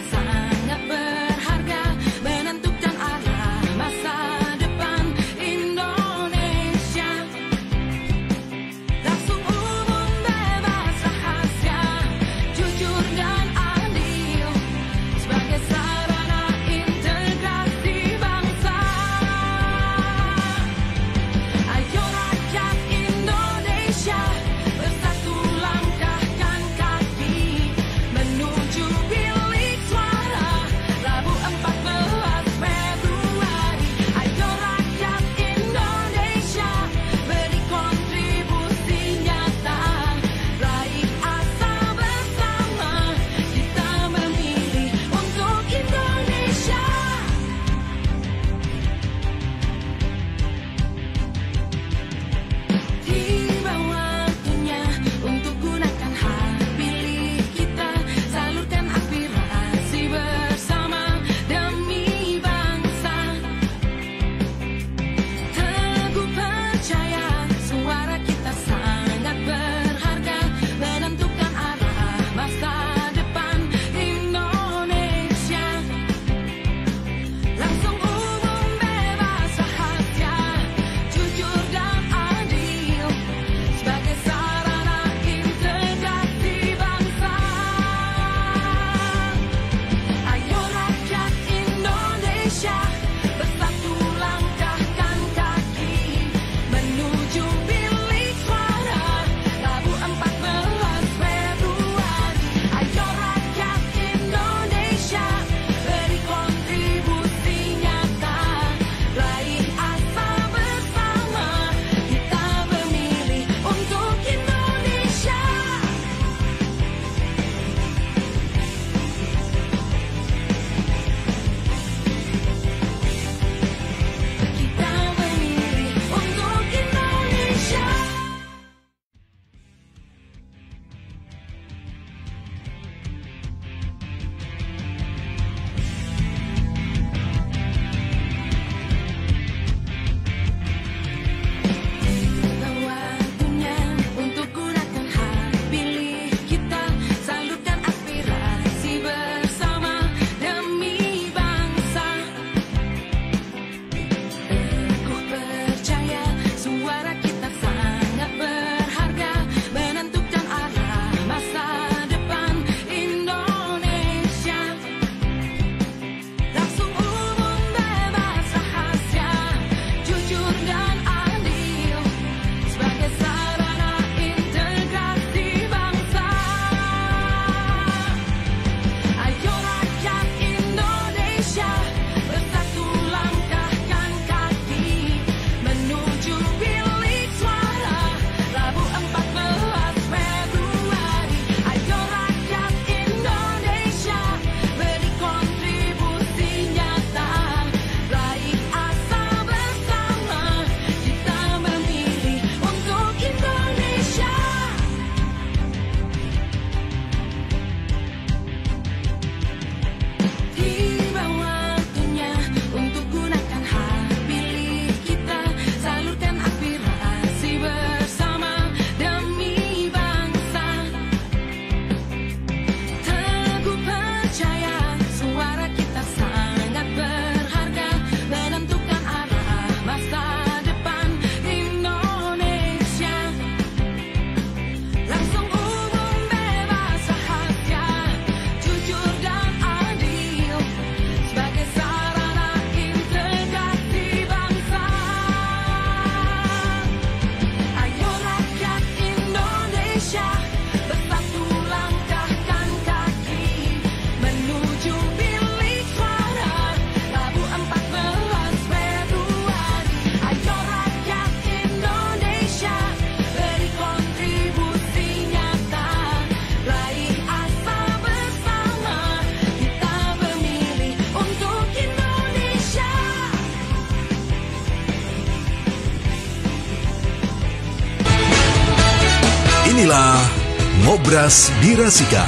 Ngobras di Rasika.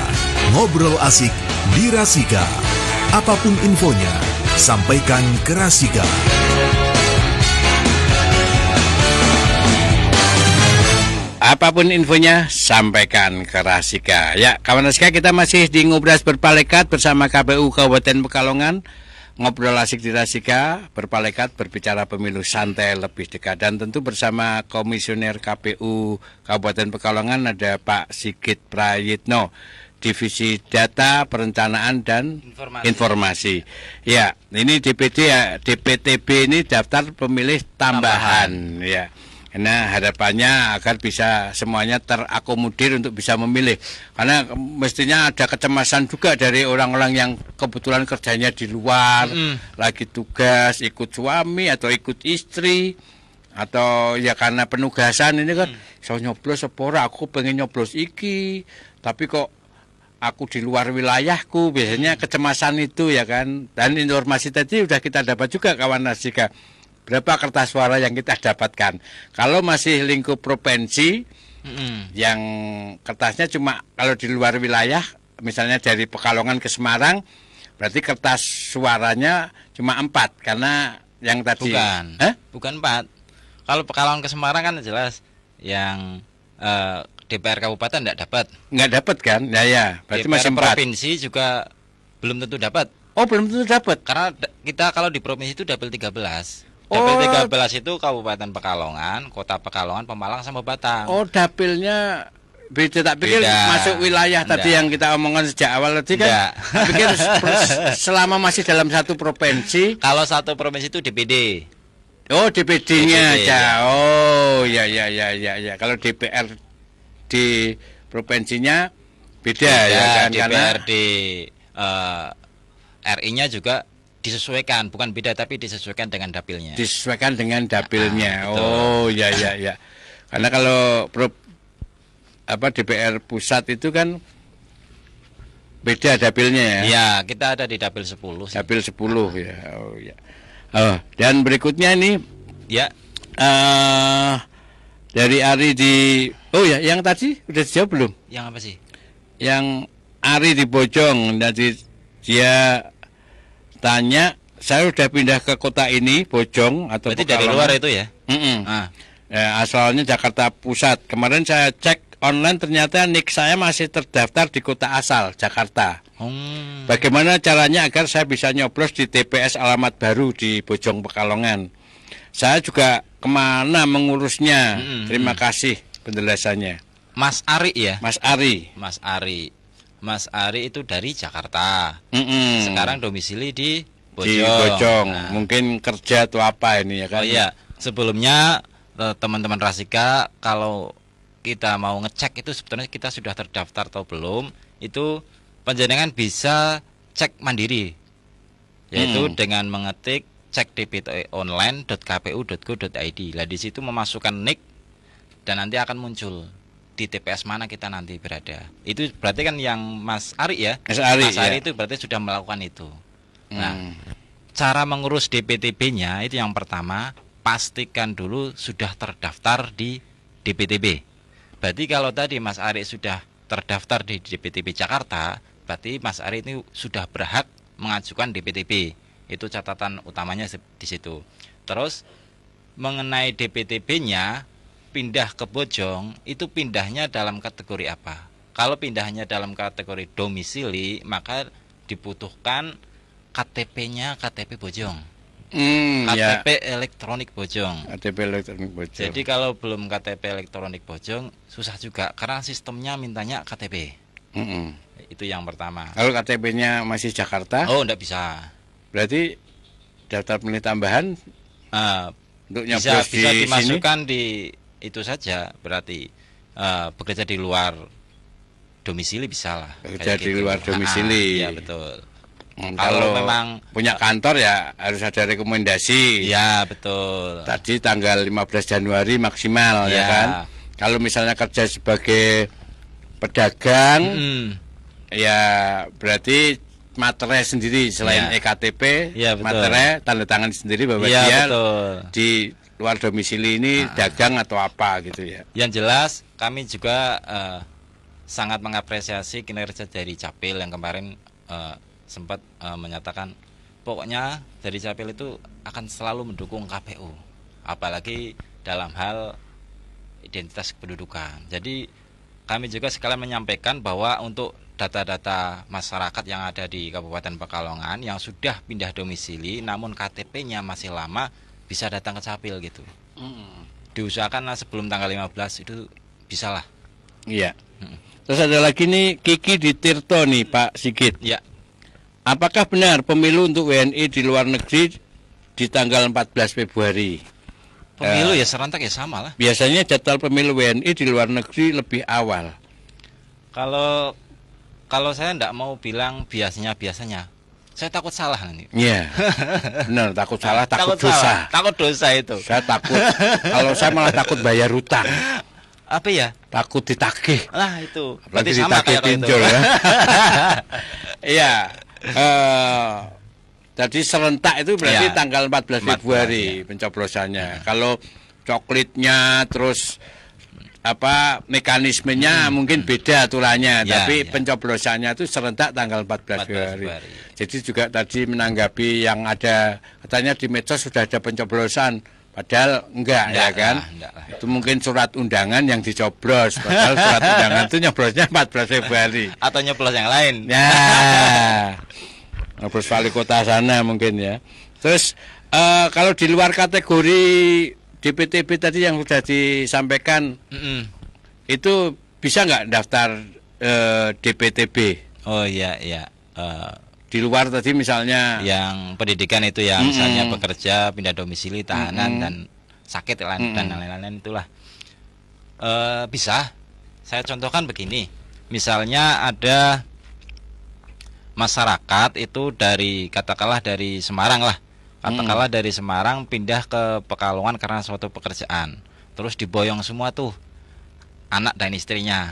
Ngobrol asik di Rasika. Apapun infonya, sampaikan ke Rasika. Apapun infonya, sampaikan ke Rasika. Ya, kawan Rasika, kita masih di Ngobras Berpalekat bersama KPU Kabupaten Pekalongan. Ngobrol asik di Rasika, berpalekat, berbicara pemilu santai lebih dekat. Dan tentu bersama Komisioner KPU Kabupaten Pekalongan ada Pak Sigit Prayitno, Divisi Data, Perencanaan, dan Informasi. Ya, ini DPTB ini daftar pemilih tambahan. Ya. Karena harapannya agar bisa semuanya terakomodir untuk bisa memilih. Karena mestinya ada kecemasan juga dari orang-orang yang kebetulan kerjanya di luar, lagi tugas, ikut suami atau ikut istri, atau ya karena penugasan ini kan, so nyoblos sepora, aku pengen nyoblos iki, tapi kok aku di luar wilayahku, biasanya kecemasan itu ya kan. Dan informasi tadi sudah kita dapat juga kawan Rasika. Berapa kertas suara yang kita dapatkan? Kalau masih lingkup provinsi, yang kertasnya cuma kalau di luar wilayah, misalnya dari Pekalongan ke Semarang, berarti kertas suaranya cuma 4 karena yang tadi bukan 4. Kalau Pekalongan ke Semarang kan jelas yang DPR kabupaten nggak dapat kan? Ya, berarti DPR masih 4. Provinsi juga belum tentu dapat. Oh, belum tentu dapat. Karena kita kalau di provinsi itu dapil 13. Dapil 13 itu Kabupaten Pekalongan, Kota Pekalongan, Pemalang, sama Batang. Oh, dapilnya beda. Tak pikir masuk wilayah tadi yang kita omongkan sejak awal tadi kan. Tak pikir selama masih dalam satu provinsi. Kalau satu provinsi itu DPD. Oh, DPD-nya aja. Ya. Oh, ya. Kalau DPR di provinsinya beda ya kan. DPR di RI-nya juga disesuaikan, bukan beda tapi disesuaikan dengan dapilnya. Disesuaikan dengan dapilnya. Oh, ya. Karena kalau DPR pusat itu kan beda dapilnya ya. Iya, kita ada di dapil 10 sih. Dapil 10 ya. Oh, ya. Oh, dan berikutnya ini ya. Dari Ari di yang tadi udah dijawab belum? Yang apa sih? Yang Ari di Bojong, jadi dia tanya, saya udah pindah ke kota ini, Bojong atau berarti dari luar itu ya? Asalnya Jakarta Pusat. Kemarin saya cek online, ternyata nik saya masih terdaftar di kota asal, Jakarta. Bagaimana caranya agar saya bisa nyoblos di TPS alamat baru di Bojong Pekalongan? Saya juga kemana mengurusnya? Terima kasih penjelasannya. Mas Ari ya? Mas Ari. Mas Ari itu dari Jakarta. Sekarang domisili di Bojong. Di Bojong. Mungkin kerja atau apa ini ya kan? Oh iya, sebelumnya teman-teman Rasika, kalau kita mau ngecek itu sebetulnya kita sudah terdaftar atau belum, itu panjenengan bisa cek mandiri. Yaitu dengan mengetik cek dptonline.kpu.go.id. Lah di situ memasukkan nik dan nanti akan muncul di TPS mana kita nanti berada. Itu berarti kan yang Mas Ari ya? Mas Ari itu berarti sudah melakukan itu. Nah, cara mengurus DPTB-nya itu yang pertama, pastikan dulu sudah terdaftar di DPTB. Berarti kalau tadi Mas Ari sudah terdaftar di DPTB Jakarta, berarti Mas Ari ini sudah berhak mengajukan DPTB. Itu catatan utamanya di situ. Terus mengenai DPTB-nya pindah ke Bojong, itu pindahnya dalam kategori apa? Kalau pindahnya dalam kategori domisili, maka dibutuhkan KTP-nya KTP Bojong. KTP elektronik Bojong. KTP elektronik Bojong. Jadi kalau belum KTP elektronik Bojong, susah juga karena sistemnya mintanya KTP. Itu yang pertama. Kalau KTP-nya masih Jakarta? Oh, enggak bisa. Berarti daftar pemilih tambahan untuk nyoblos bisa dimasukkan di itu saja, berarti bekerja di luar domisili bisa lah. Bekerja di luar domisili. Iya betul. Kalau memang punya kantor ya harus ada rekomendasi. Iya betul. Tadi tanggal 15 Januari maksimal ya kan. Kalau misalnya kerja sebagai pedagang, ya berarti materai sendiri selain EKTP, materai tanda tangan sendiri bahwa dia di luar domisili ini dagang atau apa gitu ya. Yang jelas kami juga sangat mengapresiasi kinerja dari Capil yang kemarin sempat menyatakan pokoknya dari Capil itu akan selalu mendukung KPU, apalagi dalam hal identitas kependudukan. Jadi kami juga sekalian menyampaikan bahwa untuk data-data masyarakat yang ada di Kabupaten Pekalongan yang sudah pindah domisili namun KTP-nya masih lama bisa datang ke Capil gitu. Diusahakan sebelum tanggal 15 itu bisalah. Iya. Terus ada lagi nih Kiki di Tirto nih Pak Sigit. Ya. Apakah benar pemilu untuk WNI di luar negeri di tanggal 14 Februari? Pemilu ya serentak ya sama lah. Biasanya jadwal pemilu WNI di luar negeri lebih awal. Kalau saya tidak mau bilang biasanya, saya takut salah nanti. Iya, benar, takut salah, takut dosa. Takut dosa itu. Saya takut, kalau saya malah takut bayar utang. Apa ya? Takut ditagih. Lah itu. Berarti sama kayak pinjol ya. Iya. Jadi serentak itu berarti ya, tanggal 14 Februari ya, pencoblosannya. Kalau coklitnya terus mekanismenya mungkin beda aturannya, tapi pencoblosannya itu serentak tanggal 14 Februari. Jadi juga tadi menanggapi yang ada katanya di medsos sudah ada pencoblosan, padahal enggak ya kan? Enggak. Itu mungkin surat undangan yang dicoblos, padahal surat undangan itu nyoblosnya 14 Februari. Atau nyoblos yang lain. Ya. Nyoblos wali kota sana mungkin ya. Terus kalau di luar kategori DPTB tadi yang sudah disampaikan, itu bisa nggak daftar DPTB? Oh iya. Di luar tadi misalnya yang pendidikan itu ya, misalnya pekerja, pindah domisili, tahanan dan sakit dan lain-lain itulah. Bisa. Saya contohkan begini. Misalnya ada masyarakat itu katakanlah dari Semarang lah. Katakanlah dari Semarang pindah ke Pekalongan karena suatu pekerjaan. Terus diboyong semua tuh anak dan istrinya.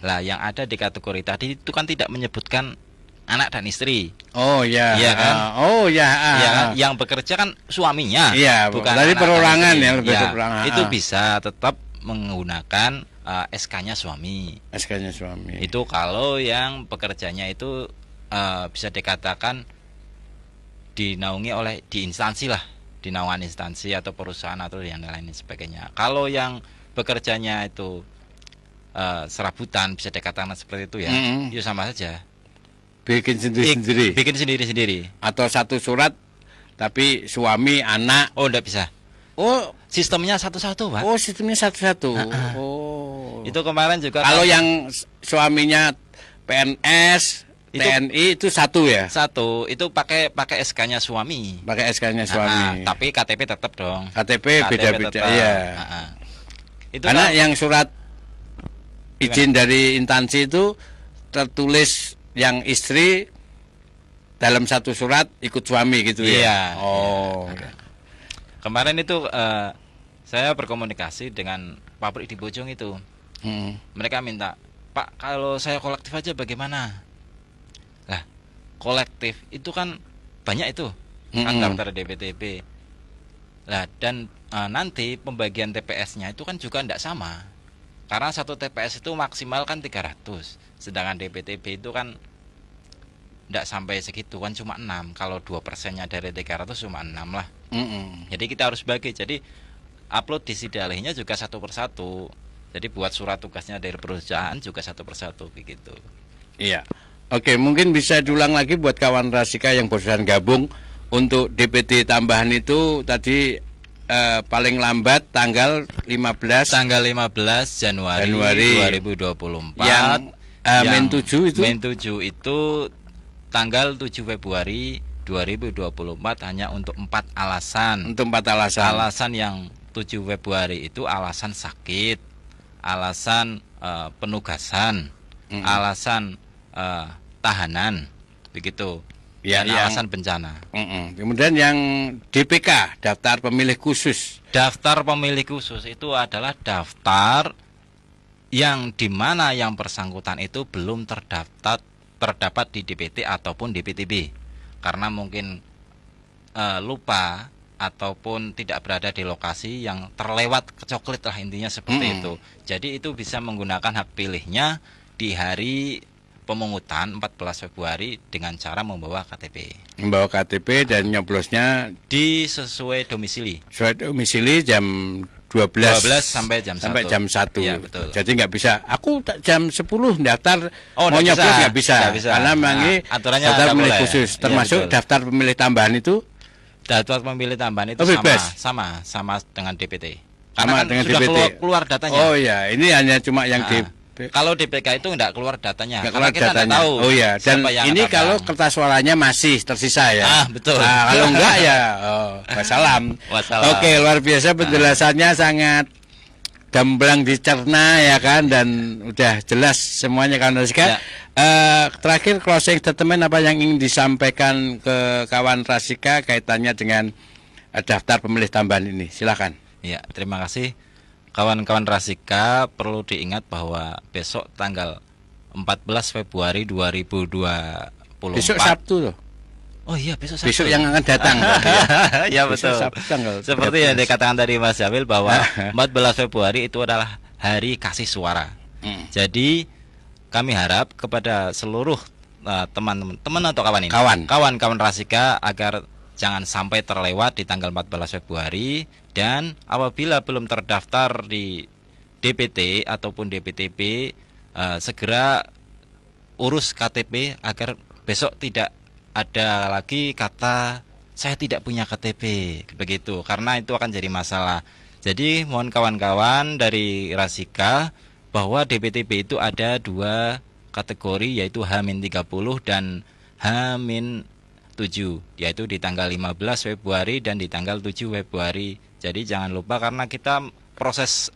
Lah yang ada di kategori tadi itu kan tidak menyebutkan anak dan istri. Oh ya. Iya kan? Oh ya. Iya kan? Yang bekerja kan suaminya. Iya, bukan dari perorangan ya, lebih ya, perorangan. Itu bisa tetap menggunakan SK-nya suami. SK-nya suami. Itu kalau yang pekerjanya itu bisa dikatakan dinaungi oleh di instansi lah, di naungan instansi atau perusahaan atau yang lain sebagainya. Kalau yang bekerjanya itu serabutan, bisa dikatakan seperti itu ya, itu sama saja. Bikin sendiri-sendiri. Bikin sendiri-sendiri. Atau satu surat tapi suami, anak. Oh, enggak bisa. Oh, sistemnya satu-satu, Pak. Oh, sistemnya satu-satu. Oh. Itu kemarin juga kalau yang suaminya PNS TNI itu satu ya? Satu, itu pakai SK-nya suami. Pakai SK-nya suami. Tapi KTP tetap dong. KTP beda-beda, iya. Itu karena yang surat izin dari instansi itu tertulis yang istri dalam satu surat ikut suami gitu ya? Iya. Oh. Iya. Kemarin itu saya berkomunikasi dengan pabrik di Bojong itu. Mereka minta, Pak, kalau saya kolektif aja bagaimana? Lah, kolektif itu kan banyak itu kan daftar DPTB. Lah, dan nanti pembagian TPS-nya itu kan juga tidak sama. Karena satu TPS itu maksimal kan 300, sedangkan DPTB itu kan tidak sampai segitu, kan cuma 6. Kalau 2%-nya dari 300 cuma 6 lah. Jadi kita harus bagi. Jadi upload di sidalihnya juga satu persatu. Jadi buat surat tugasnya dari perusahaan juga satu persatu begitu. Iya. Oke, mungkin bisa diulang lagi buat kawan Rasika yang barusan gabung. Untuk DPT tambahan itu tadi paling lambat tanggal 15 Januari 2024. Yang Min 7 itu? Min 7 itu tanggal 7 Februari 2024 hanya untuk 4 alasan. Untuk 4 alasan. Alasan yang 7 Februari itu alasan sakit, alasan penugasan, alasan tahanan, begitu. Ya, dan alasan bencana. Kemudian yang DPK, daftar pemilih khusus. Daftar pemilih khusus itu adalah daftar yang dimana yang bersangkutan itu belum terdapat di DPT ataupun DPTB, karena mungkin lupa ataupun tidak berada di lokasi yang terlewat kecoklit lah, intinya seperti itu. Jadi itu bisa menggunakan hak pilihnya di hari pemungutan 14 Februari dengan cara membawa KTP. Membawa KTP dan nyoblosnya di sesuai domisili. Sesuai domisili jam 12 sampai jam 1. Sampai jam 1. Ya, betul. Jadi nggak bisa. Aku jam 10 daftar mau nyoblos nggak bisa. Karena memang aturannya daftar pemilih khusus. Termasuk daftar pemilih tambahan itu. Daftar pemilih tambahan itu sama dengan DPT. Karena kan dengan sudah DPT. keluar datanya. Oh ya, ini hanya cuma yang kalau DPK itu enggak keluar datanya. Nggak karena keluar kita datanya. tahu. Oh ya, dan ini kalau kertas suaranya masih tersisa ya. Betul. Nah, kalau enggak ya wassalam. Oke, luar biasa penjelasannya sangat gamblang dicerna ya kan, dan udah jelas semuanya kawan Rasika. Terakhir closing statement apa yang ingin disampaikan ke kawan Rasika kaitannya dengan daftar pemilih tambahan ini, silakan. Ya, terima kasih. Kawan-kawan Rasika, perlu diingat bahwa besok tanggal 14 Februari 2024. Besok Sabtu loh. Oh iya, besok Sabtu. Besok yang akan datang. Ya betul. Seperti yang dikatakan tadi Mas Jamil bahwa 14 Februari itu adalah hari kasih suara. Jadi kami harap kepada seluruh teman-teman atau kawan ini, kawan-kawan Rasika, agar jangan sampai terlewat di tanggal 14 Februari. Dan apabila belum terdaftar di DPT ataupun DPTP, segera urus KTP agar besok tidak ada lagi kata saya tidak punya KTP begitu, karena itu akan jadi masalah. Jadi mohon kawan-kawan dari Rasika bahwa DPTP itu ada 2 kategori, yaitu H-30 dan H-7, yaitu di tanggal 15 Februari dan di tanggal 7 Februari. Jadi jangan lupa, karena kita proses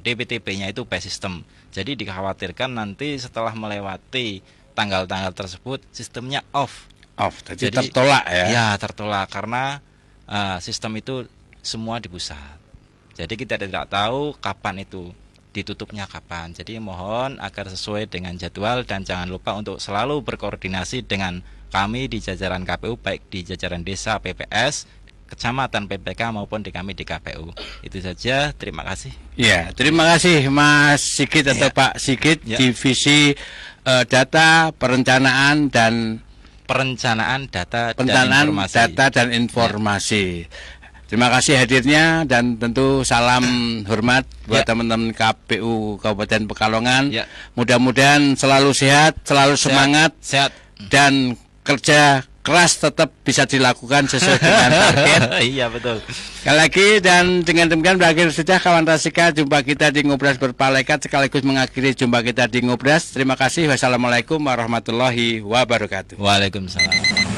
DPTP-nya itu by system. Jadi dikhawatirkan nanti setelah melewati tanggal-tanggal tersebut sistemnya off. Jadi tertolak ya. Ya, tertolak karena sistem itu semua di pusat. Jadi kita tidak tahu kapan itu ditutupnya kapan. Jadi mohon agar sesuai dengan jadwal, dan jangan lupa untuk selalu berkoordinasi dengan kami di jajaran KPU, baik di jajaran desa, PPS, kecamatan, PPK maupun di kami di KPU. Itu saja, terima kasih. Ya, terima kasih Mas Sigit atau Pak Sigit, Divisi Data Perencanaan Data dan Informasi. Terima kasih hadirnya, dan tentu salam hormat buat teman-teman KPU Kabupaten Pekalongan. Mudah-mudahan selalu sehat, selalu semangat, dan kerja keras tetap bisa dilakukan sesuai dengan target. Iya, betul. Sekali lagi, dan dengan demikian berakhir sudah kawan Rasika jumpa kita di Ngobras Berpalekat, sekaligus mengakhiri jumpa kita di Ngobras. Terima kasih. Wassalamualaikum warahmatullahi wabarakatuh. Waalaikumsalam.